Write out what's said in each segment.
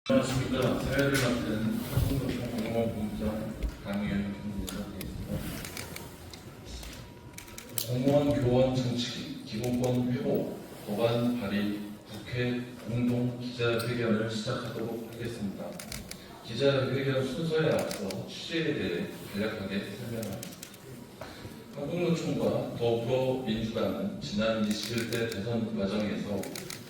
안녕하십니까. 사회를 맡은 공무원본부장 강의현 김부장입니다. 공무원 교원 정치 기본권 회복 법안 발의 국회 공동 기자회견을 시작하도록 하겠습니다. 기자회견 순서에 앞서 취지에 대해 간략하게 설명하겠습니다. 한국노총과 더불어민주당은 지난 21대 대선 과정에서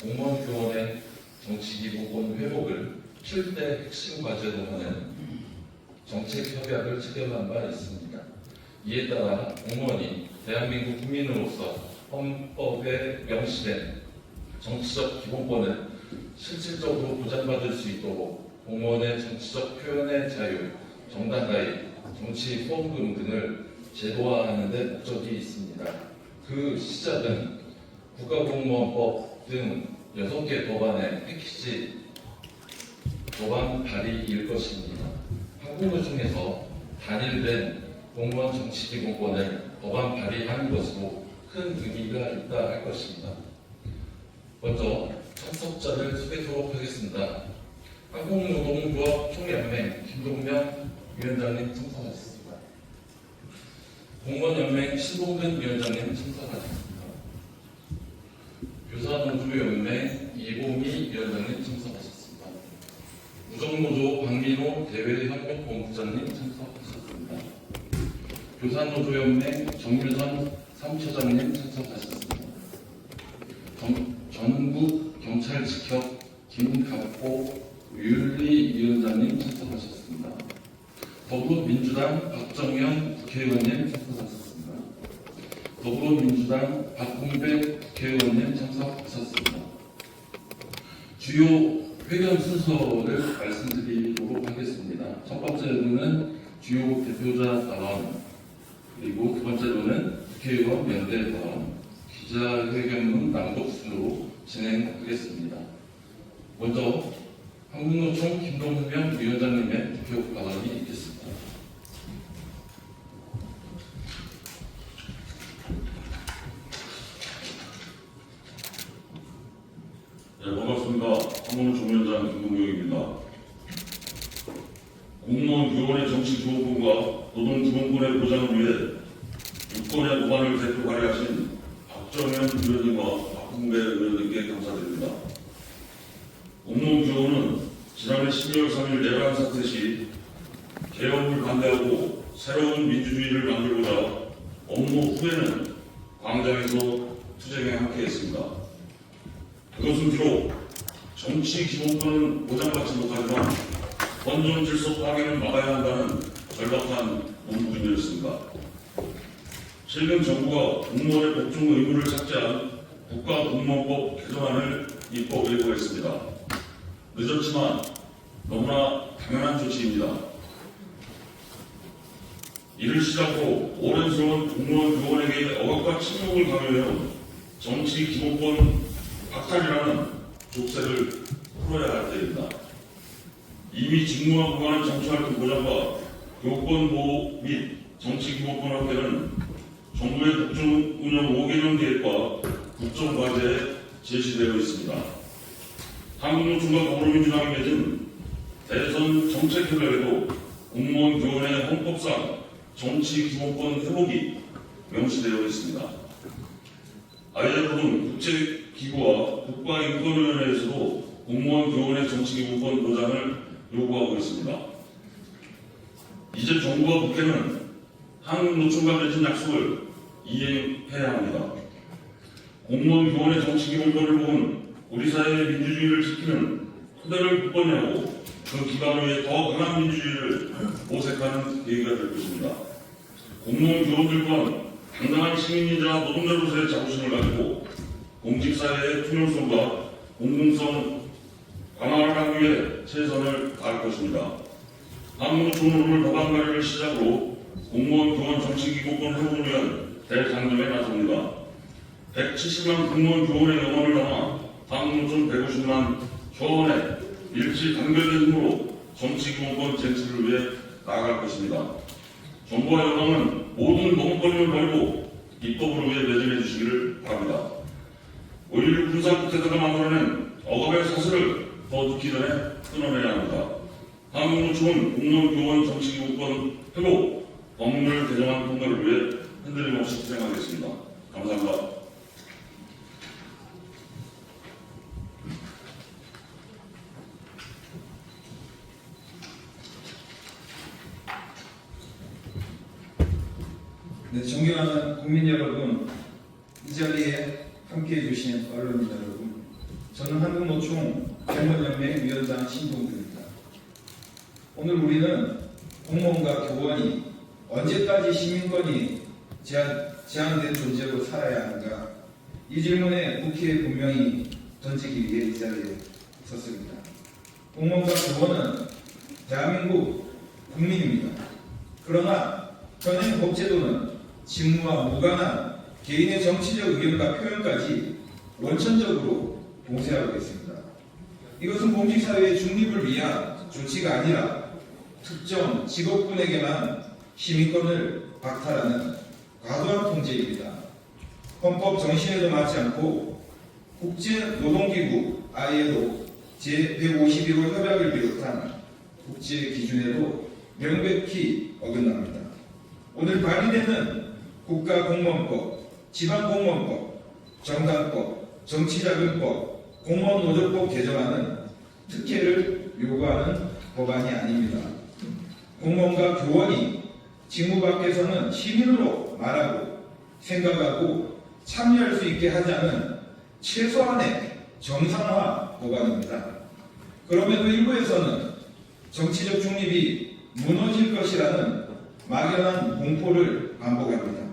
공무원 교원의 정치기본권 회복을 7대 핵심 과제로 하는 정책협약을 체결한 바 있습니다. 이에 따라 공무원이 대한민국 국민으로서 헌법에 명시된 정치적 기본권을 실질적으로 보장받을 수 있도록 공무원의 정치적 표현의 자유, 정당 가입, 정치 후원금 등을 제도화하는 데 목적이 있습니다. 그 시작은 국가공무원법 등 6개 법안의 패키지 법안 발의일 것입니다. 한국노총에서 단일된 공무원 정치기본권을 법안 발의하는 것으로 큰 의미가 있다 할 것입니다. 먼저 참석자를 소개하도록 하겠습니다. 한국노동조합 총연맹 김동명 위원장님 참석하셨습니다. 공무원연맹 신동근 위원장님 참석하셨습니다. 교사노조연맹 이보미 위원장님 참석하셨습니다. 우정노조 박민호 대외협력본부장님 참석하셨습니다. 교사노조연맹 정유선 사무처장님 참석하셨습니다. 전국경찰직협 김갑보 윤리위원장님 참석하셨습니다. 더불어민주당 박정현 국회의원님 참석하셨습니다. 더불어민주당 박홍백 국회의원님 참석하셨습니다. 주요 회견 순서를 말씀드리도록 하겠습니다. 첫 번째로는 주요 대표자 발언, 그리고 두 번째로는 국회의원 연대 발언, 기자회견문 낭독 순으로 진행하겠습니다. 먼저 한국노총 김동명 위원장님의 대표 발언이 있겠습니다. 네, 반갑습니다. 한국노총 위원장 김동명입니다. 공무원 교원의 정치 기본권과 노동 기본권의 보장을 위해 유권의 법안을 대표 발의하신 박정현 의원님과 박홍배 의원님께 감사드립니다. 공무원 교원은 지난해 12월 3일 내란 사태 시 개혁을 반대하고 새로운 민주주의를 만들고자 업무 후에는 광장에서 투쟁에 함께했습니다. 그것은 비록 정치 기본권은 보장받지 못하지만 헌정 질서 파괴는 막아야 한다는 절박한 문구이었습니다. 최근 정부가 공무원의 복종 의무를 삭제한 국가공무원법 개정안을 입법 예고했습니다. 늦었지만 너무나 당연한 조치입니다. 이를 시작으로 오랜 공무원 교원에게 억압과 침묵을 강요해온 정치 기본권 박탈이라는 족쇄를 풀어야 할 때입니다. 이미 직무와 무관한 정치활동 보장과 교권 보호 및 정치 기본권 확대는 정부의 국정 운영 5개년 계획과 국정과제에 제시되어 있습니다. 한국노총과 더불어민주당이 맺은 대선 정책협약에도 공무원 교원의 헌법상 정치 기본권 회복이 명시되어 있습니다. ILO 등 국제기구와 국가인권위원회에서도 공무원 교원의 정치기본권 보장을 요구하고 있습니다. 이제 정부와 국회는 한국노총과 맺은 약속을 이행해야 합니다. 공무원 교원의 정치기본권 회복은 우리 사회의 민주주의를 지키는 토대를 굳건히하고 그 기반을 위해 더 강한 민주주의를 모색하는 계기가 될 것입니다. 공무원 교원들 또한 당당한 시민이자 노동자로서의 자부심을 가지고 공직사회의 투명성과 공공성 강화를 하기 위해 최선을 다할 것입니다. 한국노총은 오늘 법안 발의를 시작으로 공무원 교원 정치기본권 회복을 위한 대장정에 나섭니다. 170만 공무원 교원의 영혼을 담아 한국노총 150만 교원의 일치 단결된 힘으로 정치기본권 쟁취를 위해 나아갈 것입니다. 정부와 여당은 모든 먹을거림을 버리고 입법을 위해 매진해 주시기를 바랍니다. 5.16 군사국대사가 만들어낸 억압의 사슬을 더 늦기 전에 끊어내야 합니다. 한국노총은 공무원 교원 정치기본권 회복 법률 개정안 통과를 위해 흔들림 없이 투쟁하겠습니다. 감사합니다. 네, 존경하는 국민 여러분, 이 자리에 함께해 주신 언론인 여러분, 저는 한국노총 공무원연맹 위원장 신동규입니다. 오늘 우리는 공무원과 교원이 언제까지 시민권이 제한된 존재로 살아야 하는가, 이 질문에 국회에 분명히 던지기 위해 이 자리에 섰습니다. 공무원과 교원은 대한민국 국민입니다. 그러나 현행 법제도는 직무와 무관한 개인의 정치적 의견과 표현까지 원천적으로 봉쇄하고 있습니다. 이것은 공직사회의 중립을 위한 조치가 아니라 특정 직업군에게만 시민권을 박탈하는 과도한 통제입니다. 헌법 정신에도 맞지 않고 국제노동기구 ILO 제151호 협약을 비롯한 국제 기준에도 명백히 어긋납니다. 오늘 발의되는 국가공무원법, 지방공무원법, 정당법, 정치자금법, 공무원노조법 개정안은 특혜를 요구하는 법안이 아닙니다. 공무원과 교원이 직무 밖에서는 시민으로 말하고 생각하고 참여할 수 있게 하자는 최소한의 정상화 법안입니다. 그럼에도 일부에서는 정치적 중립이 무너질 것이라는 막연한 공포를 반복합니다.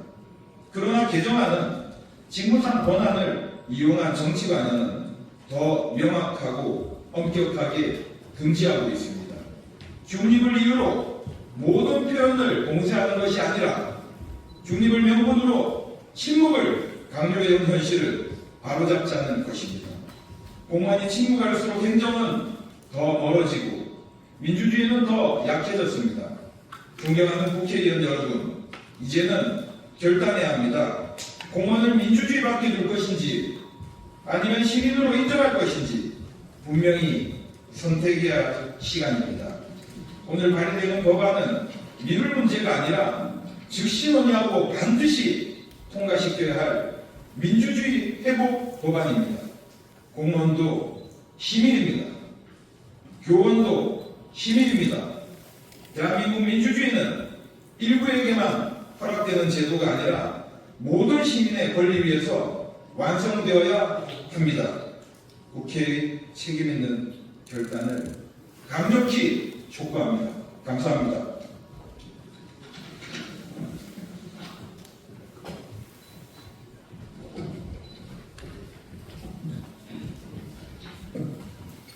그러나 개정안은 직무상 권한을 이용한 정치 관여는 더 명확하고 엄격하게 금지하고 있습니다. 중립을 이유로 모든 표현을 봉쇄하는 것이 아니라 중립을 명분으로 침묵을 강요해온 현실을 바로잡자는 것입니다. 공무원이 침묵할수록 행정은 더 멀어지고 민주주의는 더 약해졌습니다. 존경하는 국회의원 여러분, 이제는 결단해야 합니다. 공무원을 민주주의밖에 둘 것인지 아니면 시민으로 인정할 것인지 분명히 선택해야 할 시간입니다. 오늘 발의되는 법안은 미룰 문제가 아니라 즉시 논의하고 반드시 통과시켜야 할 민주주의 회복 법안입니다. 공무원도 시민입니다. 교원도 시민입니다. 대한민국 민주주의는 일부에게만 허락되는 제도가 아니라 모든 시민의 권리 위해서 완성되어야 합니다. 국회의 책임 있는 결단을 강력히 촉구합니다. 감사합니다.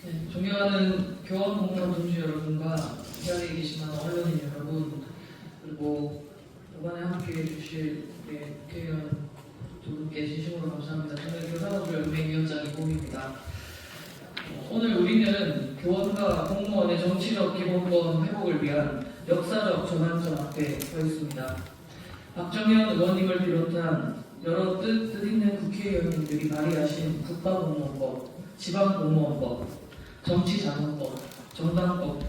네, 존경하는 교원 공무원 동지 여러분과 이 자리에 계신 언론인 여러분, 그리고 이번에 함께해 주실 국회의원 두 분께 진심으로 감사합니다. 저는 교사노조연맹위원장 이봉입니다. 오늘 우리는 교원과 공무원의 정치적 기본권 회복을 위한 역사적 전환점 앞에 서 있습니다. 박정현 의원님을 비롯한 여러 뜻있는 국회의원님들이 발의하신 국가공무원법, 지방공무원법, 정치자금법, 정당법,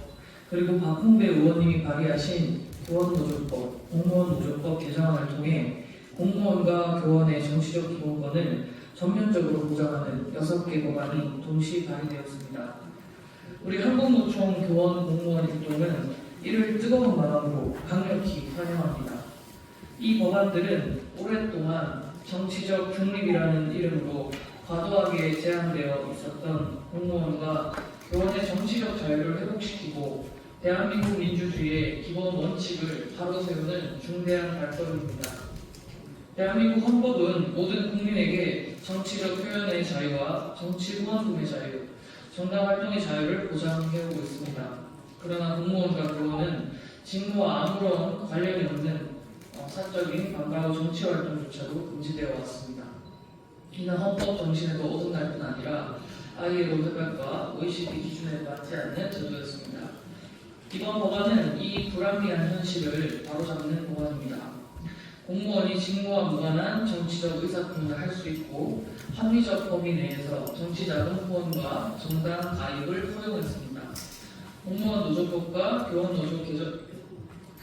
그리고 박홍배 의원님이 발의하신 교원노조법, 공무원노조법 개정안을 통해 공무원과 교원의 정치적 기본권을 전면적으로 보장하는 6개 법안이 동시 발의되었습니다. 우리 한국노총 교원 공무원 일동은 이를 뜨거운 마음으로 강력히 환영합니다. 이 법안들은 오랫동안 정치적 중립이라는 이름으로 과도하게 제한되어 있었던 공무원과 교원의 정치적 자유를 회복시키고 대한민국 민주주의의 기본 원칙을 바로 세우는 중대한 발걸음입니다. 대한민국 헌법은 모든 국민에게 정치적 표현의 자유와 정치 후원금의 자유, 정당 활동의 자유를 보장해오고 있습니다. 그러나 공무원과 교원은 직무와 아무런 관련이 없는 사적인 방과후 정치 활동조차도 금지되어 왔습니다. 이는 헌법 정신에도 어긋날 뿐 아니라 ILO 협약과 OECD 기준에 맞지 않는 제도였습니다. 이번 법안은 이 불합리한 현실을 바로잡는 법안입니다. 공무원이 직무와 무관한 정치적 의사표현을 할 수 있고 합리적 범위 내에서 정치자금 후원과 정당 가입을 허용했습니다. 공무원 노조법과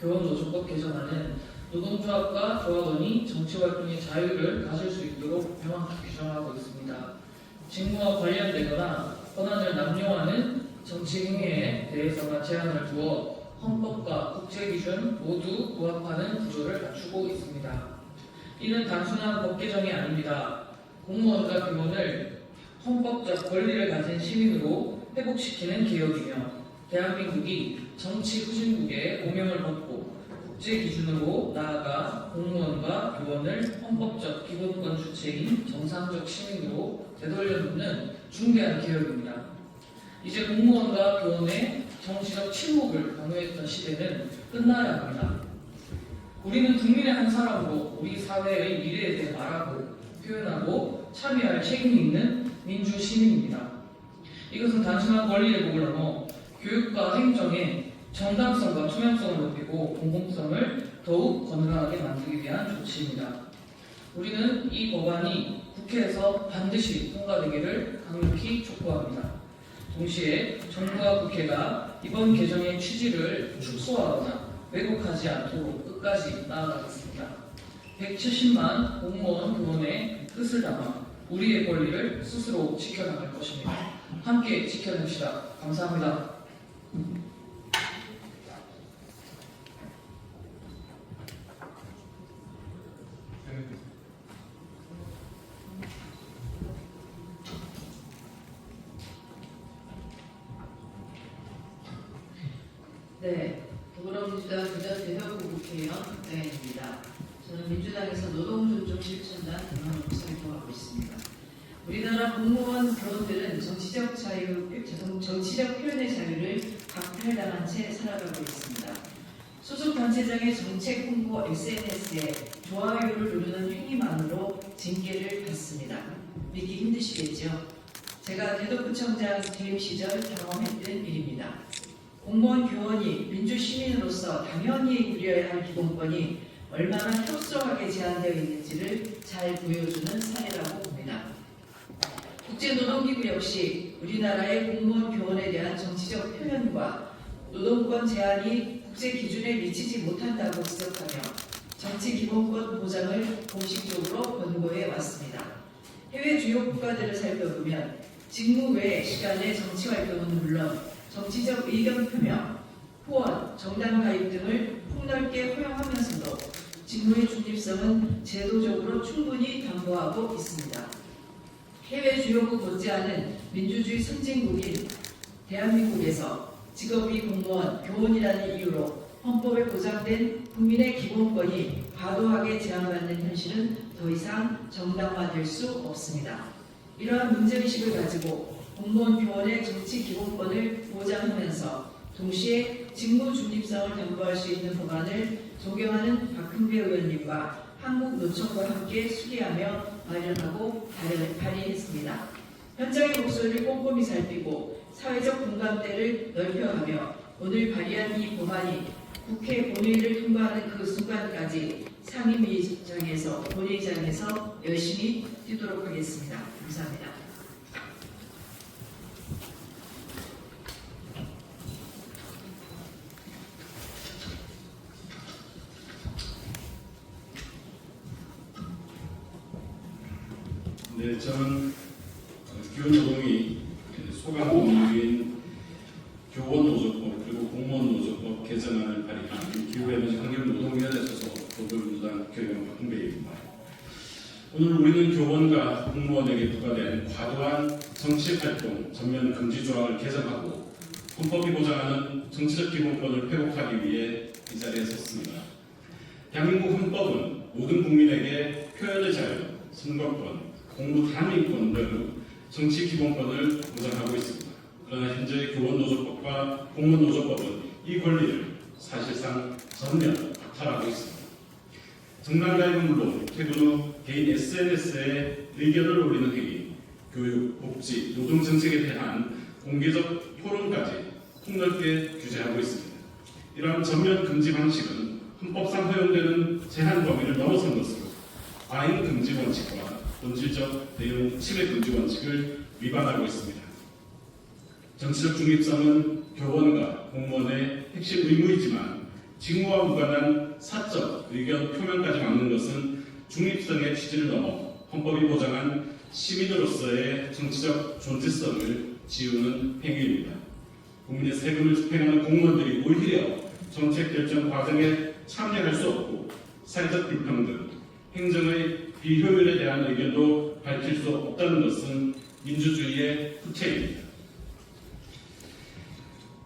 교원노조법 개정안은 노동조합과 조합원이 정치활동의 자유를 가질 수 있도록 명확히 규정하고 있습니다. 직무와 관련되거나 권한을 남용하는 정치행위에 대해서만 제한을 두어 헌법과 국제기준 모두 부합하는 구조를 갖추고 있습니다. 이는 단순한 법 개정이 아닙니다. 공무원과 교원을 헌법적 권리를 가진 시민으로 회복시키는 개혁이며 대한민국이 정치 후진국의 오명을 벗고 국제기준으로 나아가 공무원과 교원을 헌법적 기본권 주체인 정상적 시민으로 되돌려놓는 중대한 개혁입니다. 이제 공무원과 교원의 정치적 침묵을 강요했던 시대는 끝나야 합니다. 우리는 국민의 한 사람으로 우리 사회의 미래에 대해 말하고 표현하고 참여할 책임이 있는 민주 시민입니다. 이것은 단순한 권리 회복을 넘어 교육과 행정의 정당성과 투명성을 높이고 공공성을 더욱 건강하게 만들기 위한 조치입니다. 우리는 이 법안이 국회에서 반드시 통과되기를 강력히 촉구합니다. 동시에 정부와 국회가 이번 개정의 취지를 축소하거나 왜곡하지 않도록 끝까지 나아가겠습니다. 170만 공무원 교원의 뜻을 담아 우리의 권리를 스스로 지켜나갈 것입니다. 함께 지켜냅시다. 감사합니다. 네, 더불어민주당 부자대표부 국회의원 배현입니다. 저는 민주당에서 노동존중 실천단 대만으로 활동하고 있습니다. 우리나라 공무원 교원들은 정치적 표현의 자유를 박탈당한 채 살아가고 있습니다. 소속 단체장의 정책 홍보 SNS에 좋아요를 누르는 행위만으로 징계를 받습니다. 믿기 힘드시겠죠? 제가 대덕구청장 재임 시절 경험했던 일입니다. 공무원 교원이 민주시민으로서 당연히 누려야 할 기본권이 얼마나 협소하게 제한되어 있는지를 잘 보여주는 사례라고 봅니다. 국제노동기구 역시 우리나라의 공무원 교원에 대한 정치적 표현과 노동권 제한이 국제 기준에 미치지 못한다고 지적하며 정치 기본권 보장을 공식적으로 권고해 왔습니다. 해외 주요 국가들을 살펴보면 직무 외 시간의 정치 활동은 물론 정치적 의견 표명, 후원, 정당 가입 등을 폭넓게 허용하면서도 직무의 중립성은 제도적으로 충분히 담보하고 있습니다. 해외 주요국 못지않은 민주주의 선진국인 대한민국에서 직업이 공무원, 교원이라는 이유로 헌법에 보장된 국민의 기본권이 과도하게 제한받는 현실은 더 이상 정당화될 수 없습니다. 이러한 문제의식을 가지고 공무원 교원의 정치 기본권을 보장하면서 동시에 직무 중립성을 담보할 수 있는 법안을 존경하는 박흥배 의원님과 한국노총과 함께 수기하며 마련하고 발의했습니다. 현장의 목소리를 꼼꼼히 살피고 사회적 공감대를 넓혀가며 오늘 발의한 이 법안이 국회 본회의를 통과하는 그 순간까지 상임위장에서 본회의장에서 열심히 뛰도록 하겠습니다. 감사합니다. 네, 저는 교원노동이 소강노동인 교원노조법 그리고 공무원노조법 개정안을 발의한 기후에너지 환경노동위원회 소속 더불어민주당 교원 박흥배입니다. 오늘 우리는 교원과 공무원에게 부과된 과도한 정치활동 전면 금지 조항을 개정하고 헌법이 보장하는 정치적 기본권을 회복하기 위해 이 자리에 섰습니다. 대한민국 헌법은 모든 국민에게 표현의 자유, 선거권, 공무 단위권 등 정치 기본권을 보장하고 있습니다. 그러나 현재 교원노조법과 공무원노조법은 이 권리를 사실상 전면 박탈하고 있습니다. 정당 가입은 물론 퇴근 후 개인 SNS에 의견을 올리는 행위, 교육, 복지, 노동 정책에 대한 공개적 토론까지 폭넓게 규제하고 있습니다. 이러한 전면 금지 방식은 헌법상 허용되는 제한 범위를 넘어선 것으로 과잉 금지 원칙과 본질적 내용 침해 금지 원칙을 위반하고 있습니다. 정치적 중립성은 교원과 공무원의 핵심 의무이지만 직무와 무관한 사적 의견 표명까지 막는 것은 중립성의 취지를 넘어 헌법이 보장한 시민으로서의 정치적 존재성을 지우는 행위입니다. 국민의 세금을 집행하는 공무원들이 오히려 정책 결정 과정에 참여할 수 없고 사회적 불평등, 행정의 비효율에 대한 의견도 밝힐 수 없다는 것은 민주주의의 후퇴입니다.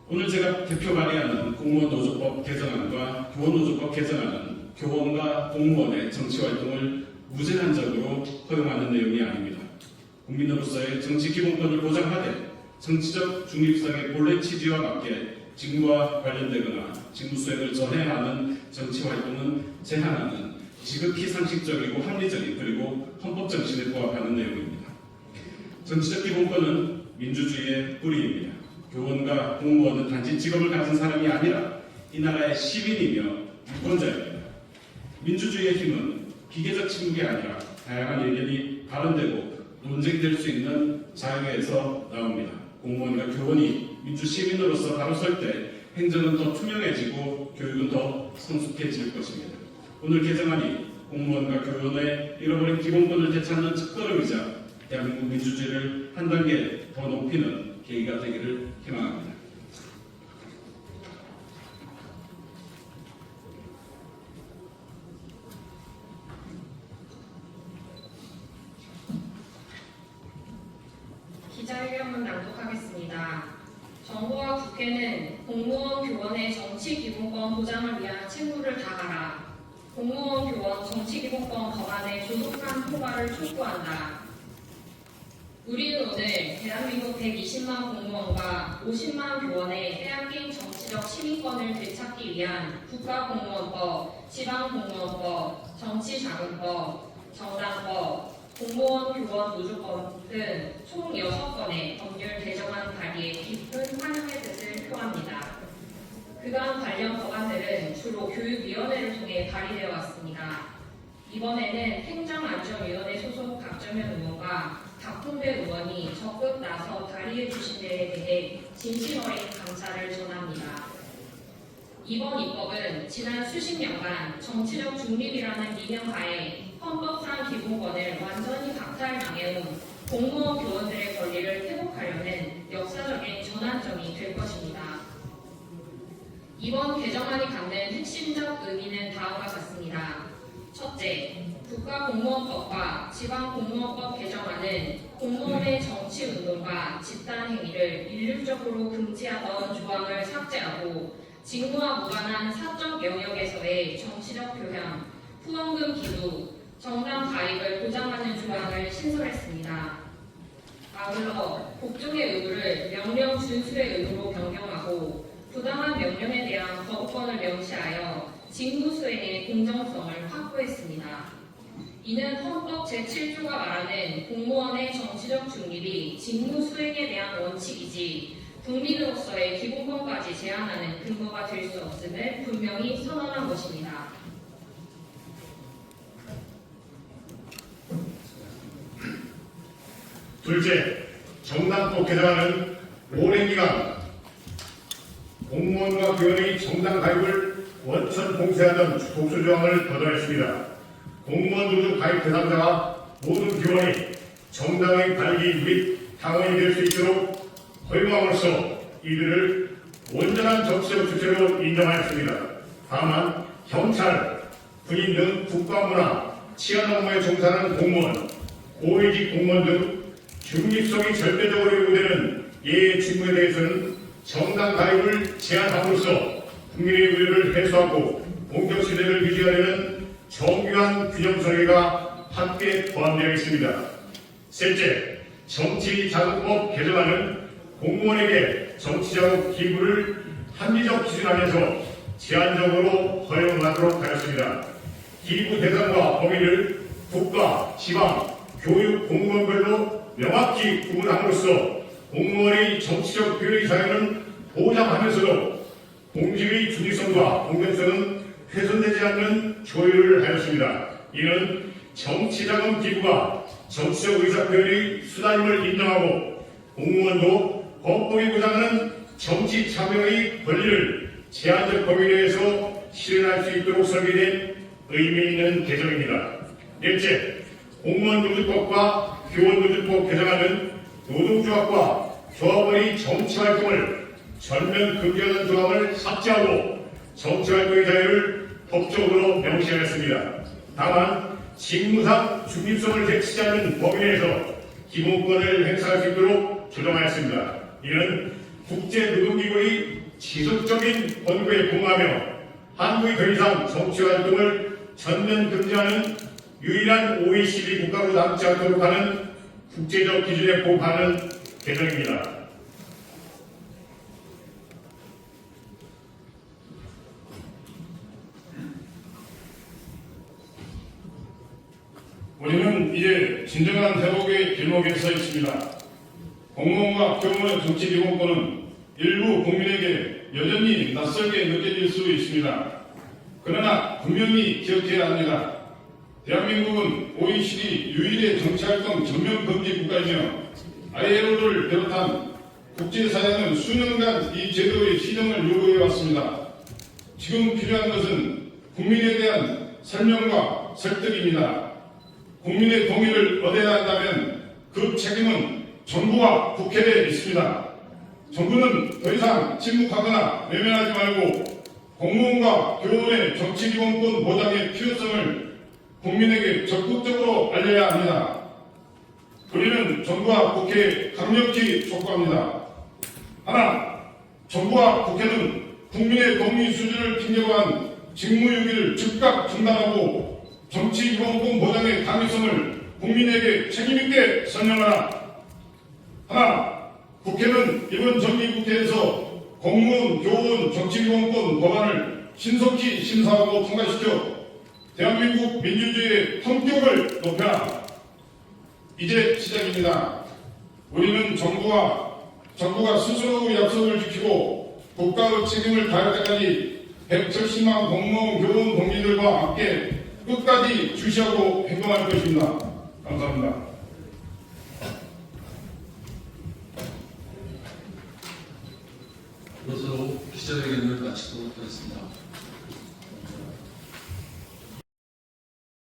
오늘 제가 대표 발의하는 공무원노조법 개정안과 교원노조법 개정안은 교원과 공무원의 정치활동을 무제한적으로 허용하는 내용이 아닙니다. 국민으로서의 정치 기본권을 보장하되 정치적 중립성의 본래 취지와 맞게 직무와 관련되거나 직무 수행을 전해야 하는 정치활동은 제한하는 지극히 상식적이고 합리적인 그리고 헌법 정신에 부합하는 내용입니다. 정치적 기본권은 민주주의의 뿌리입니다. 교원과 공무원은 단지 직업을 가진 사람이 아니라 이 나라의 시민이며 유권자입니다. 민주주의의 힘은 기계적 침묵이 아니라 다양한 의견이 발언되고 논쟁될 수 있는 자유에서 나옵니다. 공무원과 교원이 민주 시민으로서 바로 설 때 행정은 더 투명해지고 교육은 더 성숙해질 것입니다. 오늘 개정안이 공무원과 교원의 잃어버린 기본권을 되찾는 첫걸음이자 대한민국 민주주의를 한 단계 더 높이는 계기가 되기를 희망합니다. 기자회견문 낭독하겠습니다. 정부와 국회는 공무원 교원의 정치기본권 보장을 위한 책무를 다하라. 공무원 교원 정치기본권 법안의 조속한 통과를 촉구한다. 우리는 오늘 대한민국 120만 공무원과 50만 교원의 빼앗긴 정치적 시민권을 되찾기 위한 국가공무원법, 지방공무원법, 정치자금법, 정당법, 공무원 교원 노조법 등 총 6건의 법률 개정안 발의에 깊은 환영의 뜻을 표합니다. 그간 관련 법안들은 주로 교육위원회를 통해 발의되어 왔습니다. 이번에는 행정안전위원회 소속 박정현 의원과 박홍배 의원이 적극 나서 발의해 주신 데에 대해 진심 어린 감사를 전합니다. 이번 입법은 지난 수십 년간 정치적 중립이라는 미명하에 헌법상 기본권을 완전히 박탈당해온 공무원 교원들의 권리를 회복하려는 역사적인 전환점이 될 것입니다. 이번 개정안이 갖는 핵심적 의미는 다음과 같습니다. 첫째, 국가공무원법과 지방공무원법 개정안은 공무원의 정치운동과 집단행위를 일률적으로 금지하던 조항을 삭제하고 직무와 무관한 사적 영역에서의 정치적 교양, 후원금 기부, 정당 가입을 보장하는 조항을 신설했습니다. 아울러 복종의 의무를 명령 준수의 의무로 변경하고 부당한 명령에 대한 거부권을 명시하여 직무 수행의 공정성을 확보했습니다. 이는 헌법 제7조가 말하는 공무원의 정치적 중립이 직무 수행에 대한 원칙이지 국민으로서의 기본권까지 제한하는 근거가 될 수 없음을 분명히 선언한 것입니다. 둘째, 정당법 개정안은 오랜 기간 공무원과 교원의 정당 가입을 원천 봉쇄하던 독소 조항을 걷어냈습니다. 공무원 노조 가입 대상자와 모든 교원이 정당의 발기 및 당원이 될 수 있도록 허용함으로써 이들을 온전한 정치적 주체로 인정하였습니다. 다만 경찰, 군인 등 국가문화, 치안 업무에 종사하는 공무원, 고위직 공무원 등 중립성이 절대적으로 요구되는 예외 직무에 대해서는 정당 가입을 제한함으로써 국민의 우려를 해소하고 공적 신뢰를 유지하려는 정교한 균형 설계가 함께 포함되어 있습니다. 셋째, 정치자금법 개정안은 공무원에게 정치자금 기부를 합리적 기준 안에서 제한적으로 허용하도록 하였습니다. 기부 대상과 범위를 국가, 지방, 교육 공무원별로 명확히 구분함으로써 공무원의 정치적 표현의 자유는 보장하면서도 공직의 중립성과 공정성은 훼손되지 않는 조율을 하였습니다. 이는 정치자금 기부가 정치적 의사표현의 수단임을 인정하고 공무원도 법법이 보장하는 정치 참여의 권리를 제한적 범위 내에서 실현할 수 있도록 설계된 의미 있는 개정입니다. 넷째, 공무원노조법과 교원노조법 개정안은 노동조합과 조합원의 정치활동을 전면 금지하는 조항을 삭제하고 정치활동의 자유를 법적으로 명시하였습니다. 다만 직무상 중립성을 해치지 않는 범위 내에서 기본권을 행사할 수 있도록 조정하였습니다. 이는 국제노동기구의 지속적인 권고에 부응하며 한국이 더 이상 정치활동을 전면 금지하는 유일한 OECD 국가로 남지 않도록 하는 국제적 기준에 부합하는 개정입니다. 우리는 이제 진정한 회복의 길목에 서 있습니다. 공무원과 교원의 정치 기본권은 일부 국민에게 여전히 낯설게 느껴질 수 있습니다. 그러나 분명히 기억해야 합니다. 대한민국은 OECD 유일의 정치활동 전면 금지 국가이며 ILO를 비롯한 국제사회는 수년간 이 제도의 시정을 요구해왔습니다. 지금 필요한 것은 국민에 대한 설명과 설득입니다. 국민의 동의를 얻어야 한다면 그 책임은 정부와 국회에 있습니다. 정부는 더 이상 침묵하거나 외면하지 말고 공무원과 교원의 정치기본권 보장의 필요성을 국민에게 적극적으로 알려야 합니다. 우리는 정부와 국회에 강력히 촉구합니다. 하나, 정부와 국회는 국민의 동의 수준을 핑계로 한 직무유기를 즉각 중단하고 정치기본권 보장의 강요성을 국민에게 책임있게 설명하라. 하나, 국회는 이번 정기국회에서 공무원, 교원, 정치기본권 법안을 신속히 심사하고 통과시켜 대한민국 민주주의의 품격을 높여라. 이제 시작입니다. 우리는 정부가 스스로 약속을 지키고 국가의 책임을 다할 때까지 170만 공무원, 교원 동지들과 함께 끝까지 주시하고 행동할 것입니다. 감사합니다. 이것으로 기자회견을 마치도록 하겠습니다.